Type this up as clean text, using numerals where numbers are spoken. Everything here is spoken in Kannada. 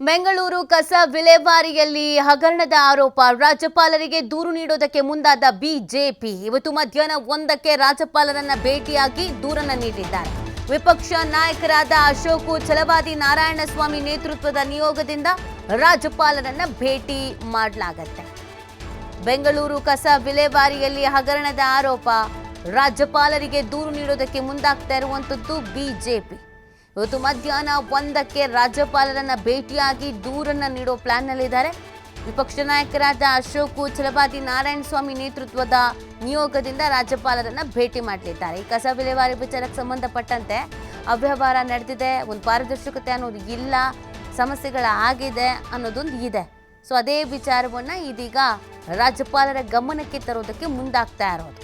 ಬೆಂಗಳೂರು ಕಸ ವಿಲೇವಾರಿಯಲ್ಲಿ ಹಗರಣದ ಆರೋಪ ರಾಜ್ಯಪಾಲರಿಗೆ ದೂರು ನೀಡೋದಕ್ಕೆ ಮುಂದಾದ ಬಿಜೆಪಿ ಇವತ್ತು ಮಧ್ಯಾಹ್ನ 1ಕ್ಕೆ ರಾಜ್ಯಪಾಲರನ್ನ ಭೇಟಿಯಾಗಿ ದೂರನ್ನ ನೀಡಿದ್ದಾರೆ. ವಿಪಕ್ಷ ನಾಯಕರಾದ ಅಶೋಕ್ ಛಲವಾದಿ ನಾರಾಯಣಸ್ವಾಮಿ ನೇತೃತ್ವದ ನಿಯೋಗದಿಂದ ರಾಜ್ಯಪಾಲರನ್ನ ಭೇಟಿ ಮಾಡಲಾಗುತ್ತೆ. ಬೆಂಗಳೂರು ಕಸ ವಿಲೇವಾರಿಯಲ್ಲಿ ಹಗರಣದ ಆರೋಪ ರಾಜ್ಯಪಾಲರಿಗೆ ದೂರು ನೀಡೋದಕ್ಕೆ ಮುಂದಾಗ್ತಾ ಇರುವಂತದ್ದು ಬಿಜೆಪಿ. ಇವತ್ತು ಮಧ್ಯಾಹ್ನ 1ಕ್ಕೆ ರಾಜ್ಯಪಾಲರನ್ನ ಭೇಟಿಯಾಗಿ ದೂರನ್ನ ನೀಡೋ ಪ್ಲಾನ್ನಲ್ಲಿದ್ದಾರೆ. ವಿಪಕ್ಷ ನಾಯಕರಾದ ಅಶೋಕ್ ಛಲವಾದಿ ನಾರಾಯಣಸ್ವಾಮಿ ನೇತೃತ್ವದ ನಿಯೋಗದಿಂದ ರಾಜ್ಯಪಾಲರನ್ನ ಭೇಟಿ ಮಾಡಲಿದ್ದಾರೆ. ಈ ಕಸ ವಿಲೇವಾರಿ ವಿಚಾರಕ್ಕೆ ಸಂಬಂಧಪಟ್ಟಂತೆ ಅವ್ಯವಹಾರ ನಡೆದಿದೆ, ಒಂದು ಪಾರದರ್ಶಕತೆ ಅನ್ನೋದು ಇಲ್ಲ, ಸಮಸ್ಯೆಗಳಾಗಿದೆ ಅನ್ನೋದೊಂದು ಇದೆ. ಸೊ ಅದೇ ವಿಚಾರವನ್ನ ಇದೀಗ ರಾಜ್ಯಪಾಲರ ಗಮನಕ್ಕೆ ತರೋದಕ್ಕೆ ಮುಂದಾಗ್ತಾ ಇರೋದು.